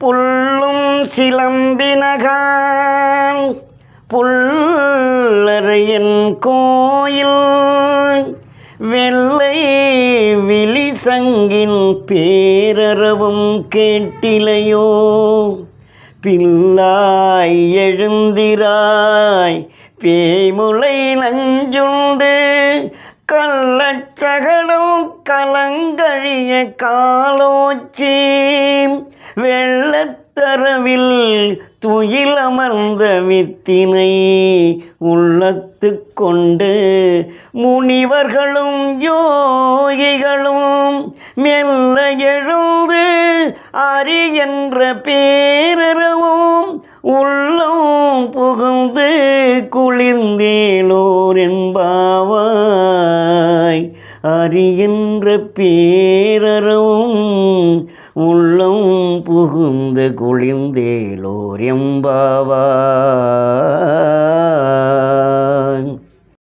புல்லும் சிலம்பினகான் புல்லரையன் கோயில் வெள்ளை விழிசங்கின் பேரறவும் கேட்டிலையோ? பிள்ளாய் எழுந்திராய் பேய்முலை நஞ்சுண்டு கள்ளச்சகடம் கலங்கழிய காலோச்சி வெள்ளத்தரவில் துயிலமர்ந்த வித்தினை உள்ளத்து கொண்டு முனிவர்களும் யோகிகளும் மெல்ல எழுந்து அரி என்ற பேரறவும் உள்ளம் புகுந்து குளிர்ந்தேலோர் என்பாவாய். அரி என்ற பேரறவும் உள்ளம் புகுந்து குளிர்ந்தேலோர் எம்பாவாய்.